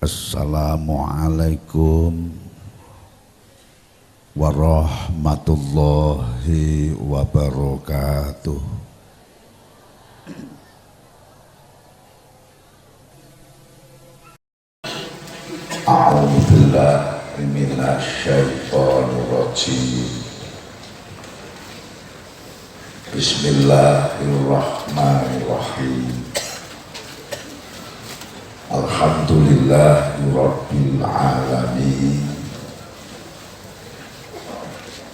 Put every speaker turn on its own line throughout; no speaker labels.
Assalamualaikum warahmatullahi wabarakatuh. A'udzubillahi minasyaitonir rajim. Bismillahirrahmanirrahim. Alhamdulillahi rabbil alamin.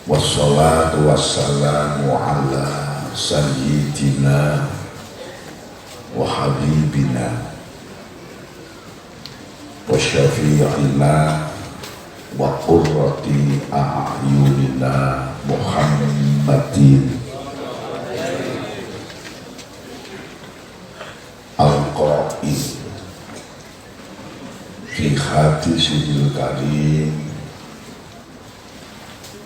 Wassalatu wassalamu ala sayyidina wa habibina wa syafi'ina wa qurrati a'yunina Muhammadin al-qa'id fi hadithil karim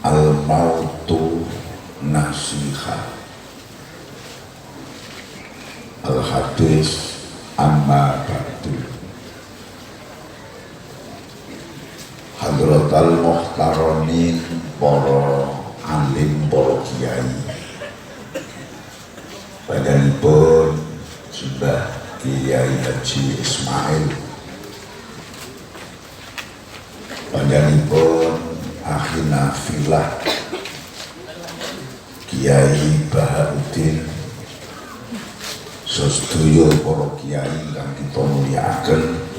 al-mautu nasiha. Al-hadis amma ba'du. Hadrotal Muhtaromin, para alim, para kiai. Panjenenganipun sudah Kiai Haji Ismail, panjenenganipun akhina filah Kiai Bahaudin, sedaya para kiai ingkang kita mulyakaken.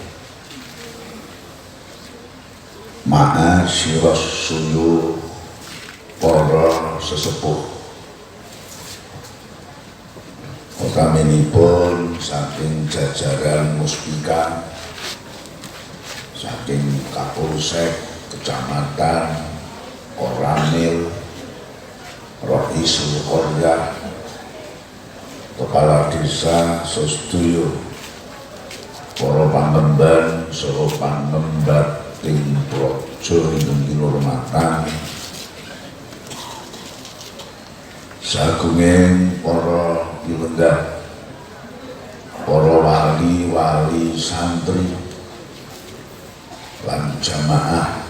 Ma'asyiras suyuh, para sesepuh, utaminipun saking jajaran muspika, saking Kapolsek, Kecamatan, Koramil, Roisul Qaryah, Kepala Desa, sedaya para pangemban saha pangembat ting praja ingkang kinurmatan, sagunging para pilenggah, para wali-wali santri lan jamaah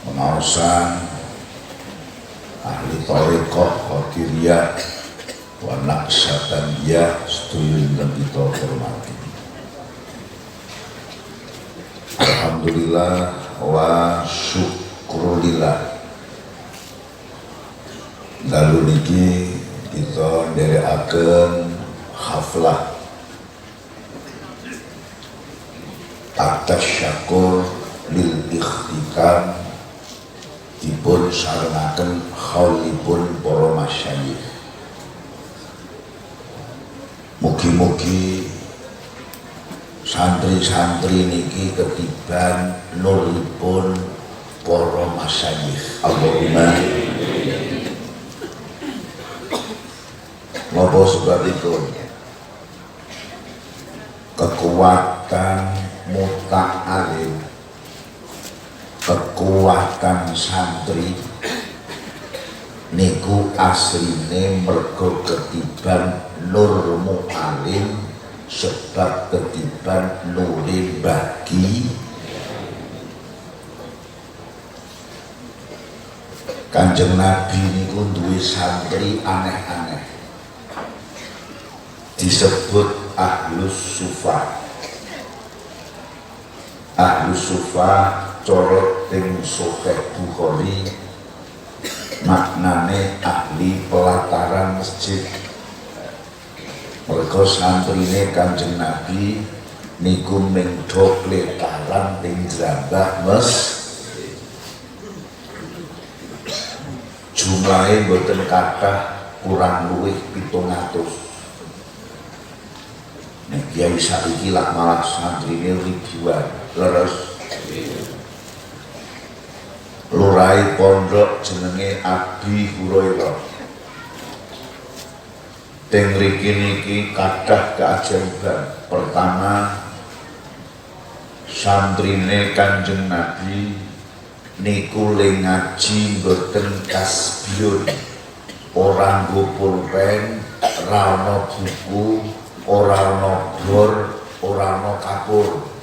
pengaosan ahli thariqah qadiriyah wa naqsyabandiyah sedaya ingkang kita hormati. Alhamdulillah wa syukrulillah. Lalu niki kita nderekaken haflah atas syakur lil ikhtikam dipun sarengaken khaulipun para masyayikh. Mugi-mugi santri-santri niki ketiban nuripun para masyayikh. Allahumma. Napa sebab itu kekuatan muta'alim, kekuatan santri niku asline mergo ketiban nur mu'alim sebab ketiban nuri bagi Kanjeng Nabi niku duwe santri aneh-aneh, disebut Ahlus Sufah. Ahlus Sufah corot ting Sahih Bukhari maknane ahli pelataran masjid. Mereka santrine Kanjeng Nabi niku mengdo pelataran ting jambah masjid. Jumlahe mboten kathah, kurang luwih 700. Kiai saiki lak malah santrine ribuan. Leres lurai pondok jenenge Abi Hurairah. Teng mriki niki kathah keajaiban. Pertama, santrine Kanjeng Nabi niku le ngaji mboten kasbiyun, ora nggo pulpen, ora ana buku, ora ana bor, ora ana kapur.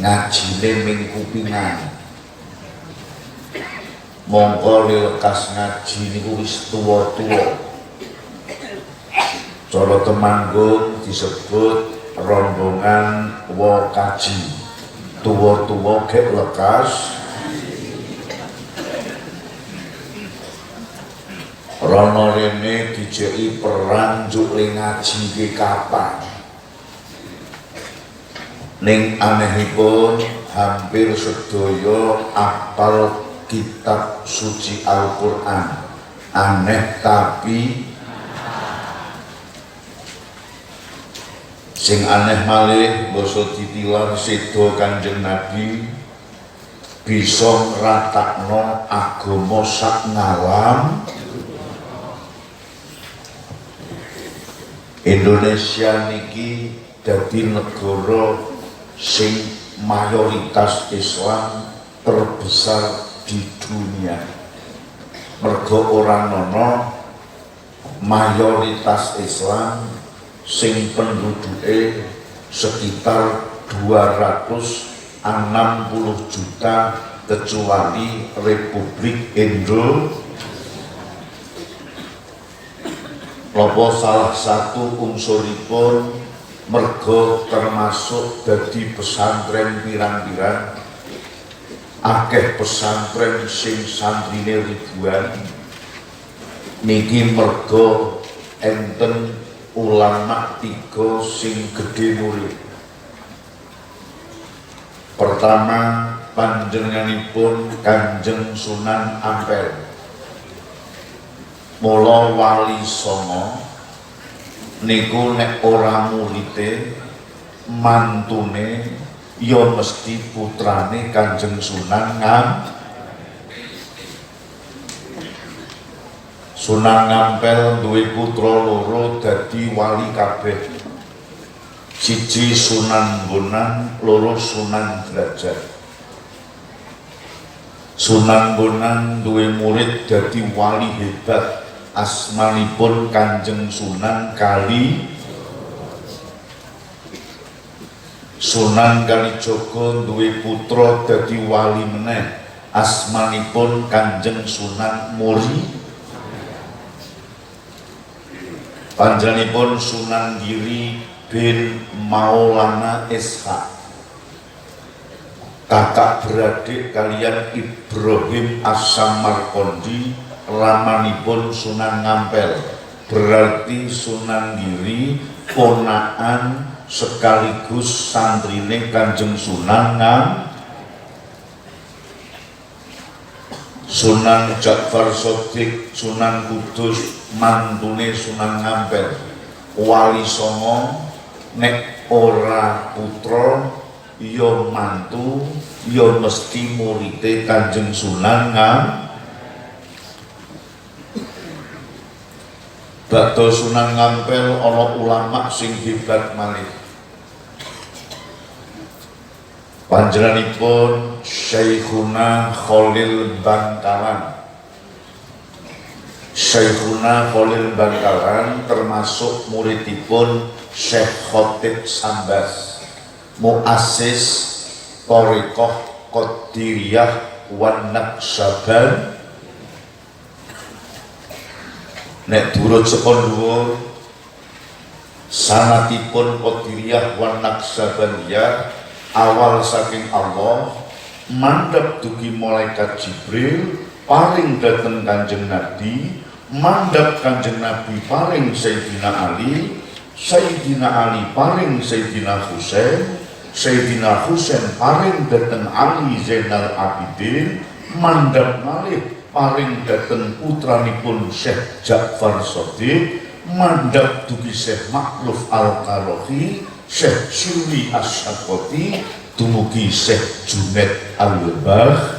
Ngajine ming kupingan. Mongko lekas ngaji niku wis tuwa-tuwa. Cara Temanggung disebut rombongan wa kaji. Tuwa-tuwa gek lekas. Rono rene dijeki perang juk le ngaji ki kapan. Ning anehipun hampir sedaya apal kitab suci Al-Qur'an. Aneh tapi sing aneh malih basa ditilar sedo Kanjeng Nabi bisa ngratakno agama sak ngalam. Indonesia niki dadi negara sing mayoritas Islam terbesar di dunia. Mergo ora ana mayoritas Islam sing penduduke sekitar 200 60 juta kecuali Republik Indonesia. Lopo salah satu unsuripun mergo termasuk dadi pesantren pirang-pirang, akeh pesantren sing santrine ribuan, niki mergo enten ulama 3 sing gedhe murid. Pertama, panjenenganipun Kanjeng Sunan Ampel. Mula Wali Songo niku nek ora murite mantune ya mesti putrane Kanjeng Sunan Sunan Ngampel duwe putra loro dadi wali kabeh. Siji Sunan Bonang, loro Sunan Derajat. Sunan Bonang duwe murid dadi wali hebat, asmanipun Kanjeng Sunan Kali. Sunan Kalijaga duwe putra dadi wali meneh, asmanipun Kanjeng Sunan Muri. Panjenenganipun Sunan Giri bin Maulana Ishaq, kakak beradik kalian Ibrahim As-Samarqandi, ramanipun Sunan Ngampel. Berarti Sunan Giri ponakan sekaligus santrine Kanjeng Sunan Sunan Ja'far Shadiq, Sunan Kudus, mantune Sunan Ngampel. Wali Songo nek ora putra ya mantu ya mesti murite Kanjeng Sunan Bakda Sunan Ngampel ana ulama sing hebat malih. Panjenenganipun Syekhuna Khalil Bangkalan. Syekhuna Khalil Bangkalan termasuk muridipun Syekh Khotib Sambas, muassis Thariqah Qadiriyah wan Naqsaband. Nek durut sekon dhuwur sanatipun Qadiriyah wan Naqsabandiyah awal saking Allah, mandhap dugi malaikat Jibril, paring dateng Kanjeng Nabi, mandhap Kanjeng Nabi paring Sayyidina Ali, Sayyidina Ali paring Sayyidina Husain, Sayyidina Husain paring dateng Ali Zainal Abidin, mandhap malih paring dateng putranipun Syekh Ja'far Shadiq, mandhap dugi Syekh Makruf Al-Karahi, Syekh Syuri Asyakoti, dumugi Syekh Junaid Al-Baghdadi.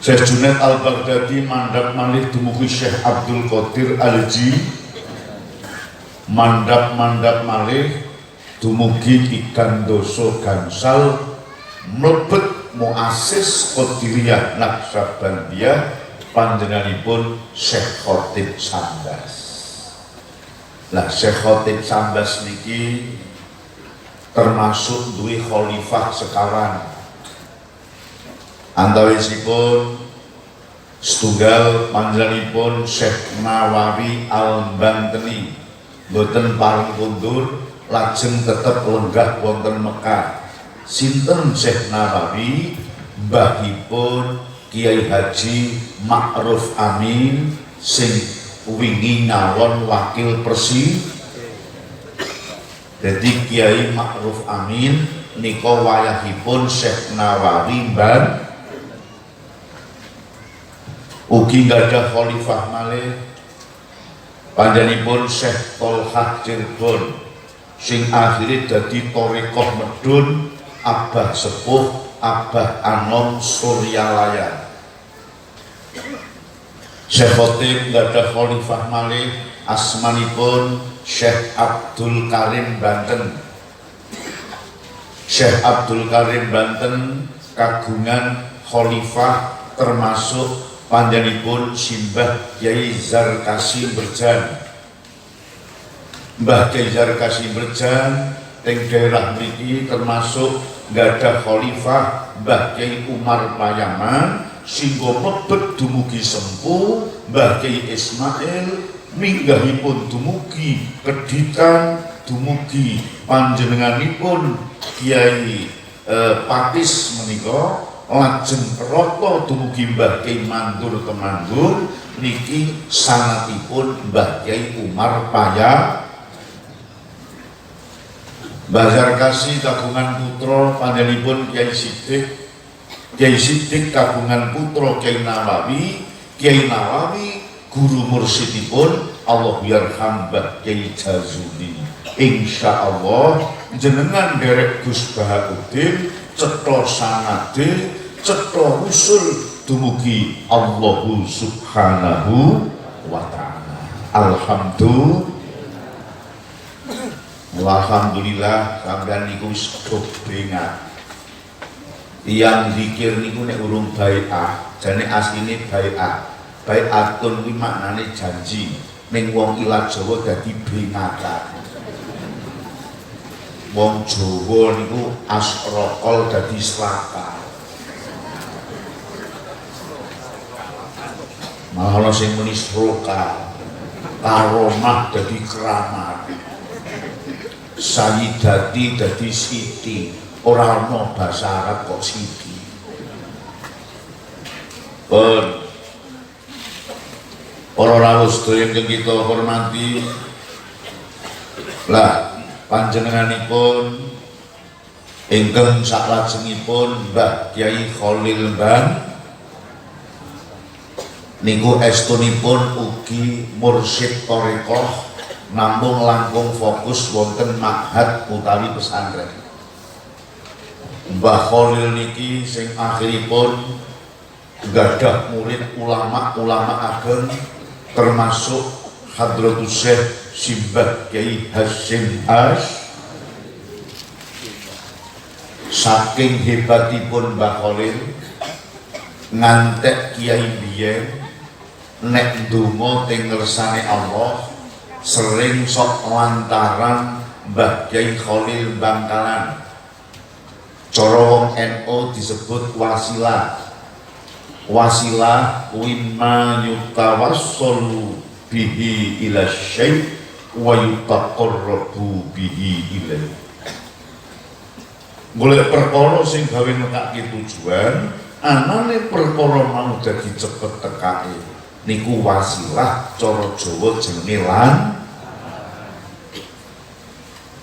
Syekh Junaid Al-Baghdadi mandhap malih dumugi Syekh Abdul Qadir Al-Ji, mandhap malih dumugi Ikan Doso Gansal, mlebet muassis Qadiriyah Naqsabandiyah, panjenenganipun Syekh Khotib Sambas. Lah Syekh Khotib Sambas niki termasuk duwe khalifah sekawan. Antawisipun setunggal panjenenganipun Syekh Nawawi Al-Banteni, boten paring kundur lajeng tetep lenggah wonten Mekah. Sinten Syekh Nawawi? Mbahipun Kiai Haji Ma'ruf Amin sing wingi nyalon wakil Presiden. Jadi Kiai Ma'ruf Amin nika wayahipun Syekh Nawawi ugi gadah khalifah malih panjenenganipun Syekh Tolhah Cirebon sing akhire dadi Thariqah Medun, Abah Sepuh Abah Anom Suryalaya. Syekh Khotib gadah khalifah malih asmanipun Syekh Abdul Karim Banten. Syekh Abdul Karim Banten kagungan khalifah termasuk panjenenganipun Simbah Kyai Zarkasim Berjan. Mbah Kyai Zarkasim Berjan teng daerah mriki termasuk gadah khalifah Mbah Kyai Umar Payaman singgo mlebet dumugi Sempu Mbah Kyai Ismail minggahipun dumugi Keditan dumugi panjenenganipun Kiai Pakis menika lajeng rata dumugi Mbah Kyai Mandur Temanggung niki sanatipun Mbah Kyai Umar Payaman. Bazar Kasih kagungan putra panjenenganipun Kiai Siddiq. Kiai Siddiq kagungan putra Kiai Nawawi. Kiai Nawawi guru mursyidipun Allah yarham Mbah Kiai Jazuli. Insyaallah jenengan derek Gus Bahaudin cetha sanade cetha usul dumugi Allah Subhanahu wa taala. Alhamdulillah sampeyan niku wis bengat. Tiyang zikir niku nek urung bai'ah, jane asline bai'ah. Bai'atun kuwi maknane janji. Ning wong ilat Jawa dadi bengatan. Wong Jawa niku asrokol dadi slaka. Malah ana sing muni sroka. Karomah dadi keramat. Sayyidati dadi siti, ora ana basa Arab kok siti. Para rawuh sedaya ingkang kita hormati, lah panjenenganipun ingkang saklajengipun Mbah Kyai Khalil Ban niku estunipun ugi mursyid thariqah namung langkung fokus wonten ma'had utawi pesantren. Mbah Khalil niki sing akhiripun gadah murid ulama-ulama ageng termasuk Hadratus Syekh Simbah Kyai Hasyim As. Saking hebatipun Mbah Khalil ngantek kiai biyen nek ndonga teng ngersane Allah sering sok lantaran Mbah Kyai Khalil Bangkalan. Cara wong NU disebut wasilah. Wasilah wimma yutawassalu bihi ila syai' wa yutaqarrabu bihi ilaihi. Golek perkara sing gawe nekake tujuan, anane perkara mau dadi cepet tekake. Niku wasilah cara Jawa jenenge lan.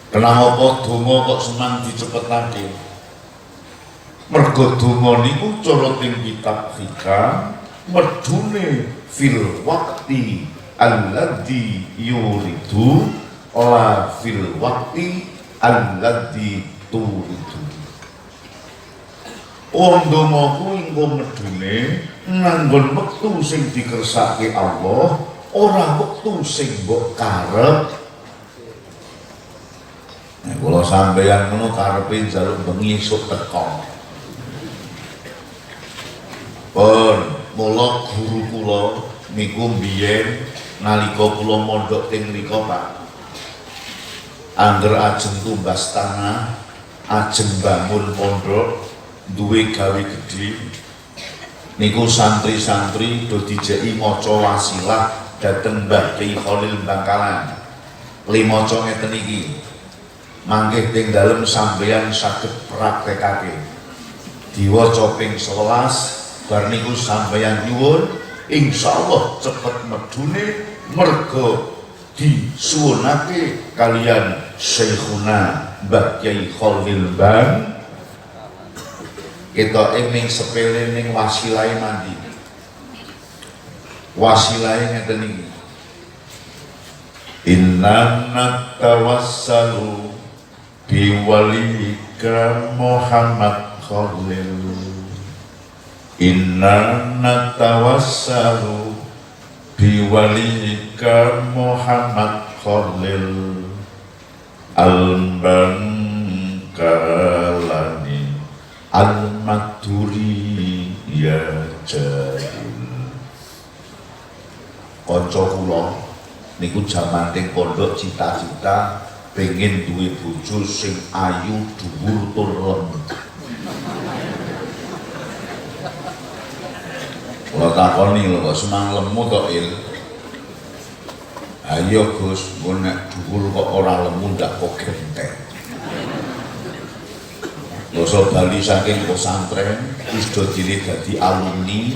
Kenapa donga kok senang dicepetake? Mergo donga niku cara teng kitab fikih medune fil waqti alladzi yuridu la fil waqti alladzi turidu. Wong donga kuwi engko medune nganggon wektu sing dikersake Allah, ora wektu sing mbok karep. Nek kula sampeyan ngono karepe njaluk bengi esuk teka. Mula guru kula niku biyen nalika kula mondhok teng mriku Pak. Angger ajeng tumbas tanah, ajeng bangun pondok, duwe gawe gedhe. Niku santri-santri do dijeki maca wasilah dhateng Mbah Kyai Khalil Bangkalan. Limaca ngeten iki. Mangke teng dalem sampeyan saged praktekake. Diwaca ping 11 bar niku sampeyan nyuwun insyaallah cepet medune merga disuwunake kalian Syekhuna Mbah Kyai Khalil Ban. Kita ning sepele ning wasilahe mandi. Wasilahe ngeten iki. Inna natawassalu biwalika Muhammad Khalil. Inna natawassalu biwalika Muhammad Khalil al-Bangkalani al-Maduri ya jahil. Kanca kula niku jaman teng pondok cita-cita pengen duwe bojo sing ayu dhuwur tur lemu. Kula takoni lho kok senang lemu tok Il. Ayo Gus, mun nek dhuwur kok ora lemu ndak kok genteng. Basa Bali saking pesantren wis dadi alumni,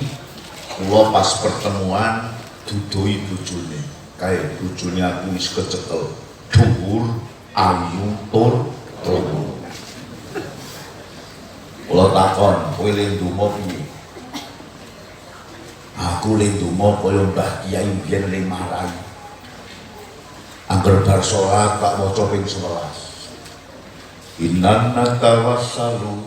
kula pas pertemuan dudohi bojone. Kae bojone aku wis kecekel. Dhuwur, ayu, tur lemu. Kula takon, kowe le ndonga piye? Aku le ndonga kaya Mbah Kiai biyen le marai. Angger bar salat tak maca ping 11. Inna tawassalu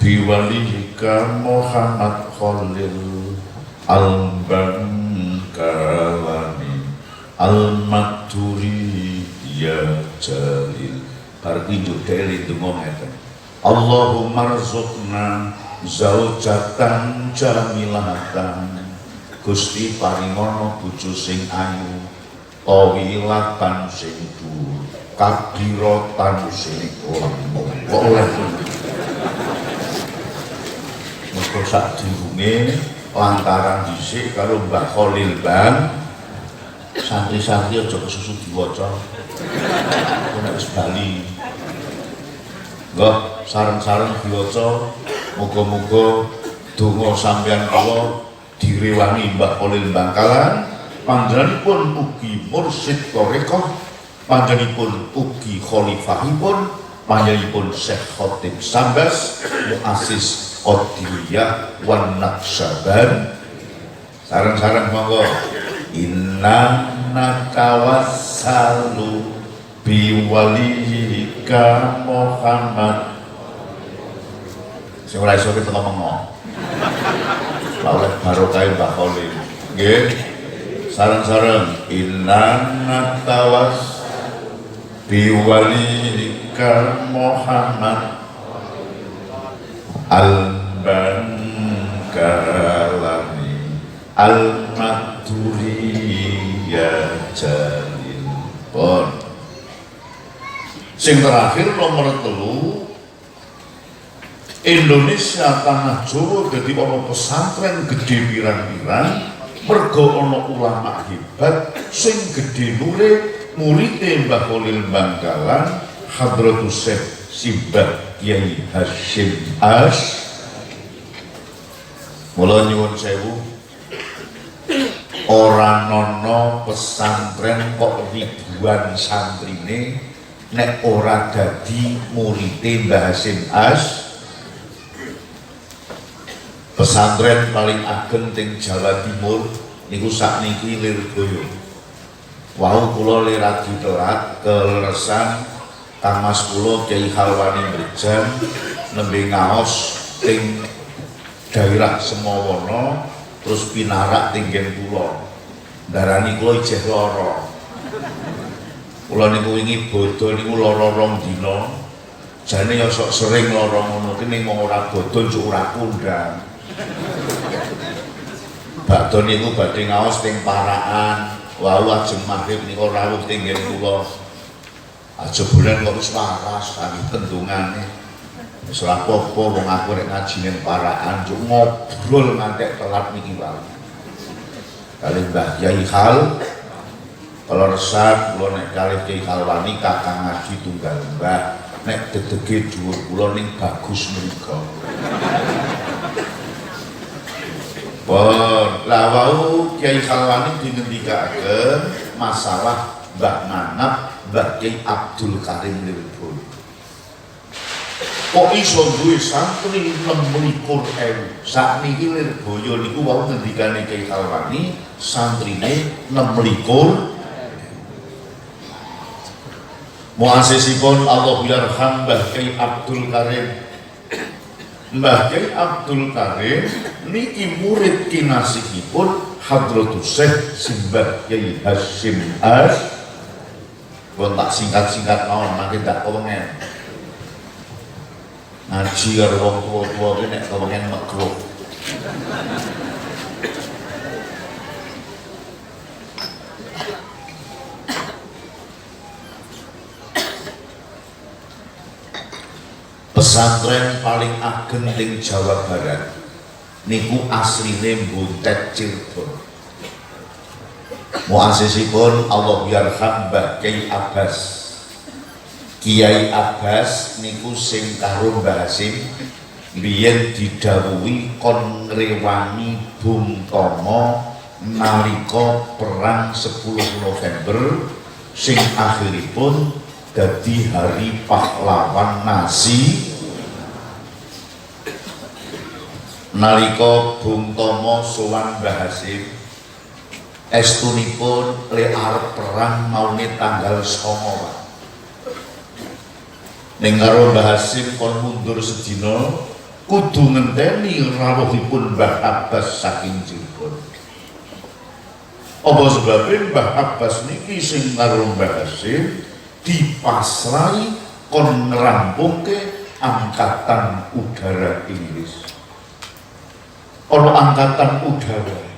biwalika Muhammad Khalil al-Bankalani al-Maturi ya Jalil. Bar pinjuk dhewe ndonga ngeten. Allahumma rzuqna zaujatan jamilatan. Gusti paringono bojo sing ayu, tawilatan sing dhuwur, kabiratan sing lemu. Kok oleh mergo sadurunge lantaran dhisik karo Mbah Khalil Bang, santri-santri aja kesusu diwaca. Nek wis bali. Nggih, sareng-sareng diwaca, muga-muga donga sampeyan kula direwangi Mbah Khalil Bangkalan, panjenenganipun ugi mursyid thariqah, panjenenganipun ugi khalifahipun, panjenenganipun Syekh Khatib Sambas, muassis Qadiriyah wan Naqsyaban. Sareng-sareng monggo. Inna natawassalu biwalika Muhammad. Sing ora iso kita ngomong. Oleh barokah Mbah Khalil. Nggih. Sareng-sareng inna natawas biwalika Muhammad al-Bankalani al-Maturi ya Jalil. Pun sing terakhir nomor 3, Indonesia tanah Jawa dadi ana pesantren gedhe pirang-pirang mergo ana ulama hebat sing gedhe nure murite Mbah Khalil Bangkalan Hadratus Syekh Simbah Kiai Hasyim As. Mula nyuwun sewu, ora nono pesantren kok ribuan santrine nek ora dadi murite Mbah Hasyim As. Pesantren paling ageng teng Jawa Timur niku sakniki Lirboyo. Wau kula liradi telat keleresan Kang Mas kula Kyai Khalwani Mrejang nembe ngaos teng daerah Semowono terus pinarak teng nggen kula. Darani kula ijeh lara. Kula niku wingi bodho niku lara 2 dina. Jane ya sok sering lara ngono ki ning mung ora bodho cuk ora kondang. Bakdo niku badhe ngaos teng Parakan, wau ajeng maghrib niku rawuh teng nggen kula. Aja bulan kok wis waras kami tendungane. Wis ora apa-apa wong aku rek ngaji ning Parakan cuk ngobrol ngantek telat niki wae. Kali Mbah Kyai Khal kalau resah kula nek kalih Kyai Khalwani kakang ngaji tunggal Mbah nek dedege dhuwur kula ning bagus mriku. Pun lawau Kyai Khalwani dingendikaken masalah Mbah Manap, Mbah Kyai Abdul Karim Lirboyo. Kok iso duwe santri 26.000. Sakniki Lirboyo niku wau ngendikane Kyai Khalwani santrine 26. Muasisipun Allahu yarham Mbah Kyai Abdul Karim. Mbah Kyai Abdul Karim niki murid kinasihipun Hadratus Syekh Simbah Kiai Hasyim As. Pun tak singkat-singkat mawon mangke tak kewengen. Ngaji karo wong tuwa-tuwa ki nek kewengen makruh. pesantren paling ageng ing Jawa Barat niku asline Buntet Cirebon. Muasisipun Allah yarham Mbah Kiai Abbas. Kiai Abbas niku sing karo Mbah Hasim biyen didhawuhi kon ngrewangi Bung Tomo nalika perang 10 November sing akhiripun dadi Hari Pahlawan Nasional. Nalika Bung Tomo sowan Mbah Hasim estunipun le arep perang maune tanggal 9. Ning karo Mbah Hasim kon mundur sedina kudu ngenteni rawuhipun Mbah Abbas saking Cirebon. Apa sebabnya Mbah Abbas niki sing karo Mbah Hasim dipasrai kon ngerampungke angkatan udara Inggris. Ono angkatan udara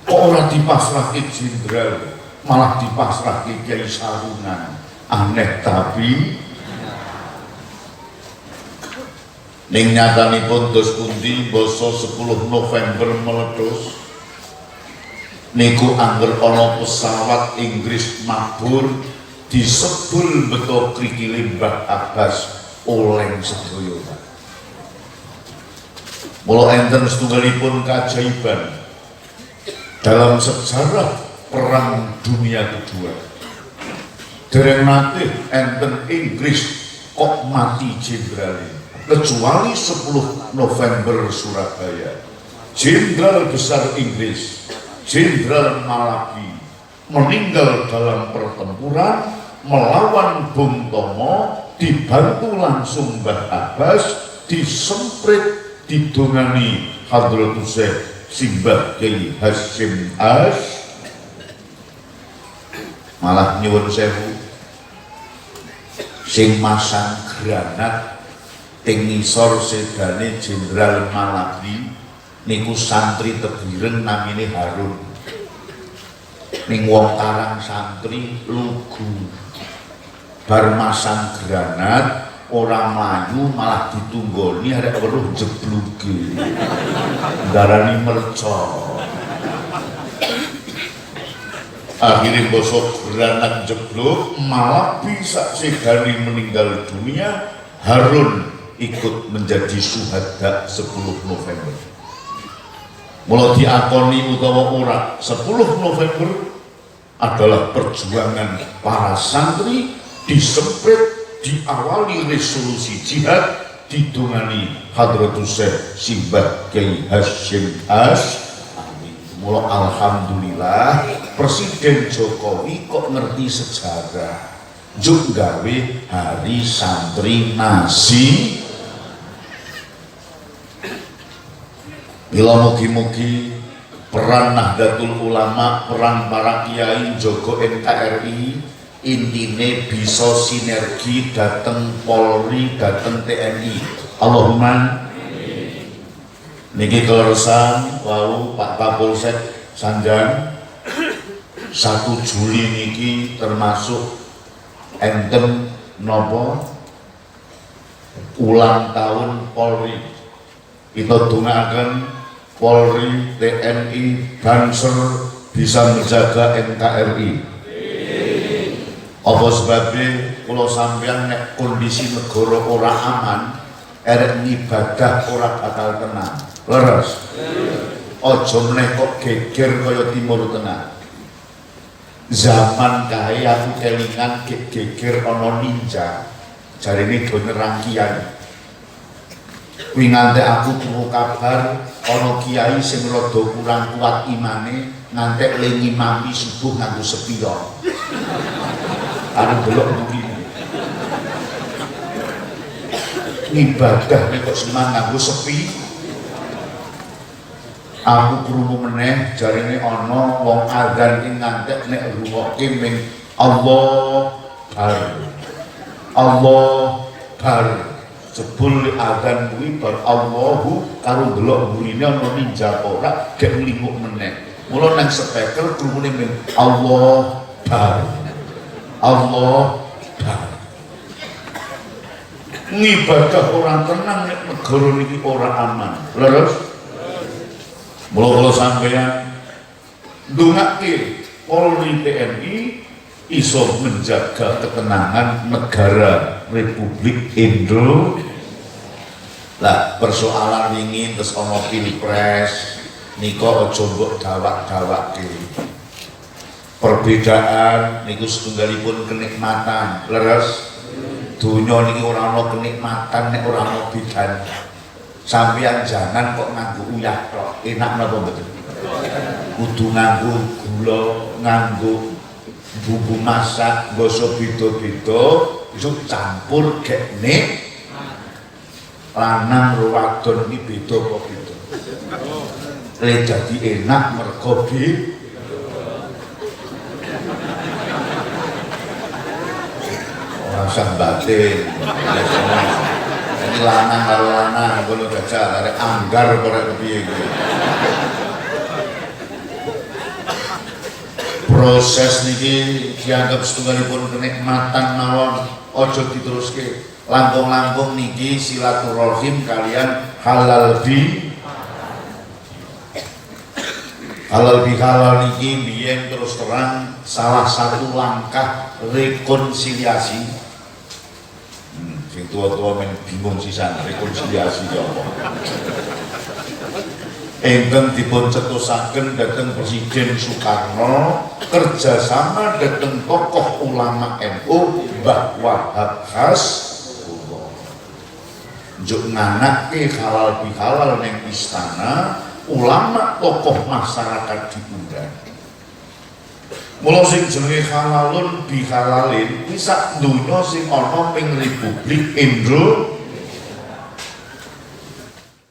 kok ora dipasrahke jenderal, malah dipasrahke Kiai Sarungan. Aneh tapi ning nyatanipun dos pundi basa 10 November meletus niku angger ana pesawat Inggris mabur disebul beto krikile Mbah Abbas oleng sedaya. Mula enten setunggalipun keajaiban dalam sejarah Perang Dunia Kedua. Dereng nate enten Inggris kok mati jenderal, kecuali 10 November Surabaya. Jenderal besar Inggris, Jenderal Malaki, meninggal dalam pertempuran melawan Bung Tomo, dibantu langsung Mbah Abbas, disemprit didongani Hadratus Syekh Simbah Kiai Hasyim Ash, malah nyuwun sewu sing masang granat teng ngisor sedane Jenderal Malaki niku santri Tebireng namine Harun. Ning wong Karang santri lugu bar masang granat ora mlayu malah ditunggoni arek weruh jebluge darani merca. Akhirnya bosok granat jeblok malah bisa segari meninggal dunia. Harun ikut menjadi syuhada 10 November. Mula diakoni utawa ora 10 November adalah perjuangan para santri disemprit, diawali resolusi jihad, didongani Hadratus Syekh Simbah Kiai Hasyim Ash. Mula alhamdulillah Presiden Jokowi kok ngerti sejarah, juk gawe Hari Santri Nasional. Mila mugi-mugi peran Nahdlatul Ulama, peran para kiai Jogo NKRI intine bisa sinergi dateng Polri, dateng TNI. Allahumma niki keleresan wau Pak Kapolsek Sanjang 1 Juli niki termasuk enten nopo ulang tahun Polri. Kita dongaaken Polri, TNI, Banser bisa menjaga NKRI. Apa sebabnya kalau sampeyan nek kondisi negara ora aman, erek ibadah ora bakal tenang. Leres. Aja meneh kok geger kaya Timur Tengah. Zaman kae aku kelingan geger ana ninja. Jarine do nyerang kiai. Kuwi ngantek aku krungu kabar ana kiai sing rada kurang kuat imane ngantek le ngimami subuh nganggo sepion. Arep delok begini. Ibadah nek kok semang nganggo sepi. Aku krungu meneh jarine ana wong adzan ki ngantek nek ngrungokke ming Allah bar. Allah bar. Jebul adzan kuwi bar Allahu karo delok burine ana ninja ora gek nglinguk meneh. Mula nang speaker krungune ming Allah bar. Allah bar. ngibadah orang tenang nek negara niki ora aman. Leres? Mula kula sampeyan ndongake Polri TNI iso menjaga ketenangan negara Republik Indonesia. Lah persoalan ingin terus ana pilpres nika aja mbok dawak-dawake. Perbedaan niku setunggalipun kenikmatan. Leres? Dunia niki ora ana kenikmatan nek ora ana bedane. Sampeyan jangan kok nganggo uyah tok. Enak napa mboten? Kudu nganggo gula, nganggo bumbu masak, nggo beda-beda, iso campur gek nek lanang karo wadon iki beda kok beda. Le dadi enak mergo rasa batin. Ini lanang karo lanang ngono gajah arek anggar korek kepiye kuwi. Proses niki dianggap setunggalipun kenikmatan mawon, aja diteruske. Langkung-langkung niki silaturahim kalian halal bihalal niki biyen terus terang salah satu langkah rekonsiliasi. Sing tua-tua men bingung sisan rekonsiliasi apa. Ingkang dipun cetusaken dhateng Presiden Soekarno kerjasama dhateng tokoh ulama NU Mbah Wahab Hasbullah. Njuk nganake halal bihalal ning istana, ulama tokoh masyarakat diundang. Mula sing jenenge halalun bihalalin kuwi sak donya sing ana ping Republik Indonesia